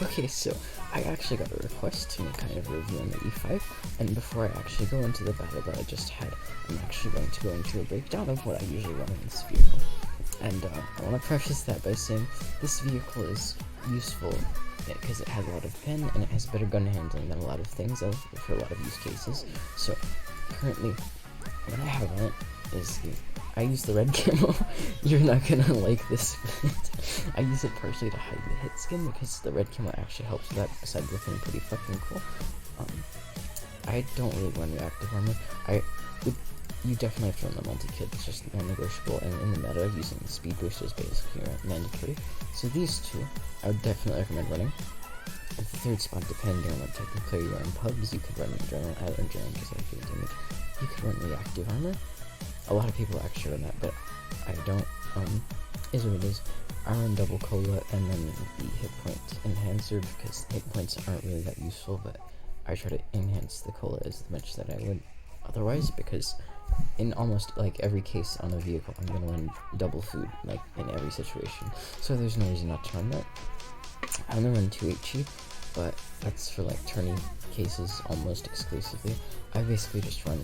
Okay, so I actually got a request to make kind of a review on the E5, and before I actually go into the battle that I just had, I'm actually going to go into a breakdown of what I usually run in this vehicle. And I want to preface that by saying this vehicle is useful because it has a lot of pen and it has better gun handling than a lot of things for a lot of use cases. So currently, what I have on it is I use the red camo. You're not gonna like this, but I use it partially to hide the hit skin because the red camo actually helps with that, aside looking pretty fucking cool. I don't really run reactive armor. You definitely have to run the multi-kit, it's just non-negotiable, and in the meta, using the speed booster is basically mandatory. So these two, I would definitely recommend running. At the third spot, depending on what type of player you are in pubs, you could run Adrenaline, I don't Adrenaline because I feel damage. You could run reactive armor. A lot of people actually run that, but I don't, is what it is. I run double cola and then the hit point enhancer because hit points aren't really that useful, but I try to enhance the cola as much that I would otherwise, because in almost like every case on a vehicle, I'm gonna run double food, like in every situation. So there's no reason not to run that. I only run 2 HE, but that's for like turning cases almost exclusively. I basically just run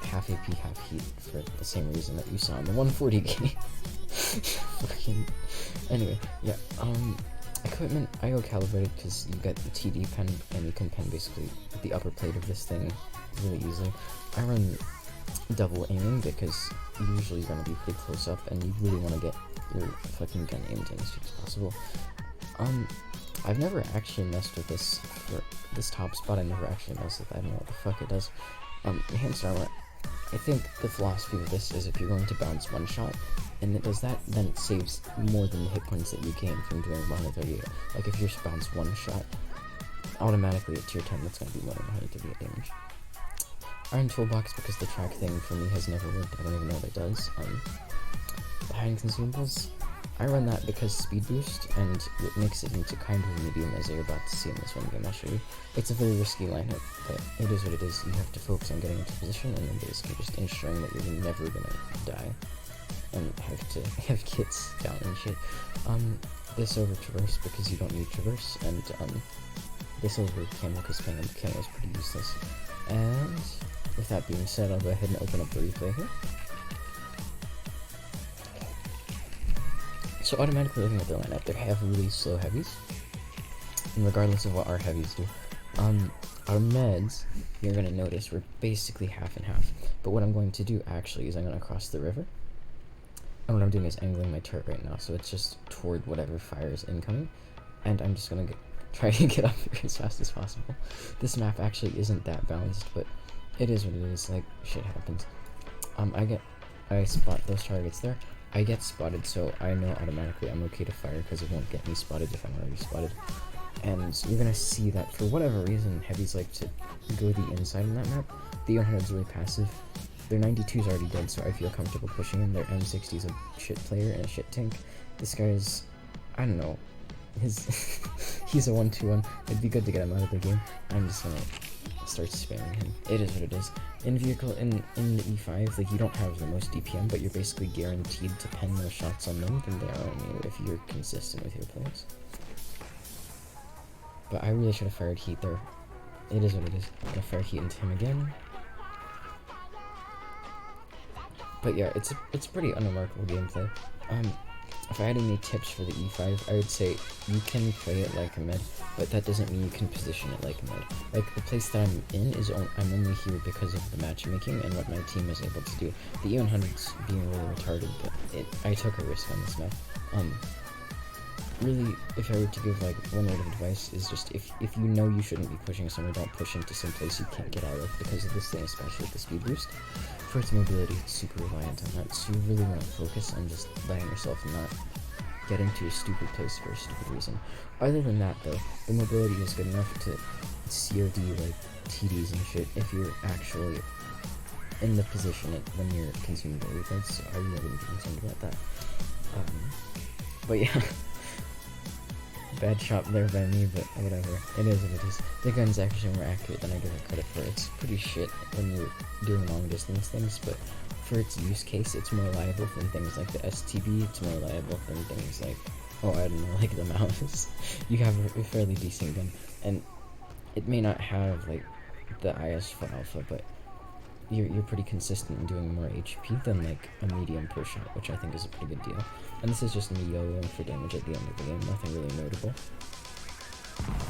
half AP, half heat for the same reason that you saw in the 140 game. Fucking. Anyway, yeah. Equipment, I go calibrated because you get the TD pen and you can pen basically the upper plate of this thing really easily. I run double aiming because usually you're gonna be pretty close up and you really want to get your fucking gun aimed in as soon as possible. I've never actually messed with this for this top spot. I never actually messed with it. I don't know what the fuck it does. Enhanced armor. I think the philosophy of this is if you're going to bounce one shot and it does that, then it saves more than the hit points that you gain from doing 138. Like if you're bounce one shot, automatically at tier 10 that's going to be more than 138 damage. Iron Toolbox, because the track thing for me has never worked. I don't even know what it does. The hiding consumables, I run that because speed boost, and it makes it into kind of a medium, as you're about to see in this one game I'll show you. It's a very risky lineup, but it is what it is. You have to focus on getting into position, and then basically just ensuring that you're never gonna die, and have to have kits down and shit. This over traverse because you don't need traverse, and this over camo because camo is pretty useless. And with that being said, I'll go ahead and open up the replay here. So automatically looking at their lineup, they have really slow heavies, and regardless of what our heavies do, our meds, you're going to notice, we're basically half and half. But what I'm going to do actually is I'm going to cross the river, and what I'm doing is angling my turret right now, so it's just toward whatever fire is incoming, and I'm just going to try to get up here as fast as possible. This map actually isn't that balanced, but it is what it is, like, shit happens. I spot those targets there. I get spotted, so I know automatically I'm okay to fire because it won't get me spotted if I'm already spotted. And so you're gonna see that for whatever reason, heavies like to go the inside in that map. The 100's really passive. Their 92's already dead, so I feel comfortable pushing him. Their M60's a shit player and a shit tank. This guy's, I don't know, he's a 1-2-1. It'd be good to get him out of the game. I'm just gonna start spamming him. It is what it is. In vehicle, in the E5, like, you don't have the most DPM, but you're basically guaranteed to pen more shots on them than they are on you if you're consistent with your plays. But I really should have fired heat there. It is what it is. I'm gonna fire heat into him again. But yeah, it's pretty unremarkable gameplay. If I had any tips for the E5, I would say you can play it like a med, but that doesn't mean you can position it like a med. Like, the place that I'm in is I'm only here because of the matchmaking and what my team is able to do. The E100's being really retarded, but I took a risk on this map. Really, if I were to give like one word of advice, is just if you know you shouldn't be pushing somewhere, don't push into some place you can't get out of because of this thing, especially with the speed boost. For its mobility, it's super reliant on that, so you really want to focus on just letting yourself not get into a stupid place for a stupid reason. Other than that though, the mobility is good enough to COD like TDs and shit if you're actually in the position when you're consuming the reloads, so I really wouldn't be concerned about that. But yeah. Bad shot there by me, but whatever. It is what it is. The gun's actually more accurate than I give it credit for. It's pretty shit when you're doing long distance things, but for its use case, it's more reliable than things like the STB. It's more reliable than things like oh, I don't know, like the mouse, you have a fairly decent gun, and it may not have like the IS-4 alpha, but you're pretty consistent in doing more HP than like a medium per shot, which I think is a pretty good deal. And this is just me yo-yoing for damage at the end of the game, nothing really notable.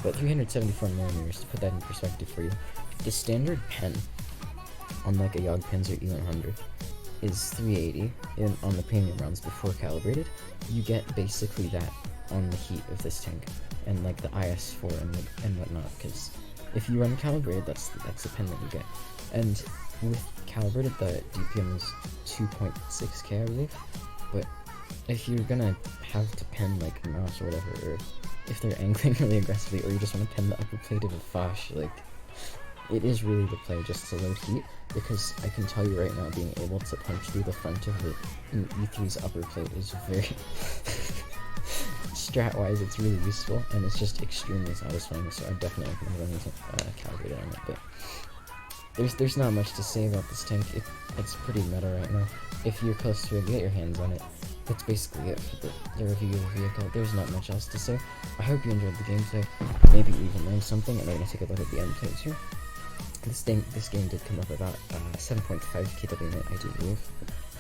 But 374mm, to put that in perspective for you, the standard pen on like a YOG Panzer E100 is 380, and on the premium rounds before calibrated, you get basically that on the heat of this tank, and like the IS-4 and whatnot, because if you run calibrated, that's the pen that you get. And with calibrated, the DPM is 2.6k, I believe, but if you're gonna have to pen like a mouse or whatever, or if they're angling really aggressively, or you just want to pen the upper plate of a Foch, like, it is really the play just to load heat, because I can tell you right now, being able to punch through the front of it in E3's upper plate is very strat-wise, it's really useful, and it's just extremely satisfying, so I definitely recommend running calibrated on it. But there's not much to say about this tank. It's pretty meta right now. If you're close to it, get your hands on it. That's basically it for the review of the vehicle. There's not much else to say. I hope you enjoyed the gameplay. Maybe you even learned something, and we're going to take a look at the end plays here. This game did come up about 7.5 kW net, I do believe.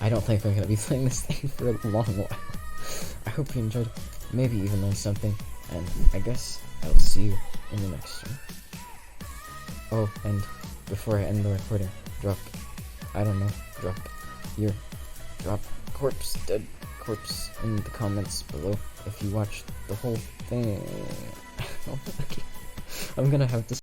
I don't think I'm going to be playing this thing for a long while. I hope you enjoyed, maybe even learned something, and I guess I'll see you in the next one. Oh, and before I end the recording, drop dead corpse in the comments below if you watched the whole thing. I'm gonna have to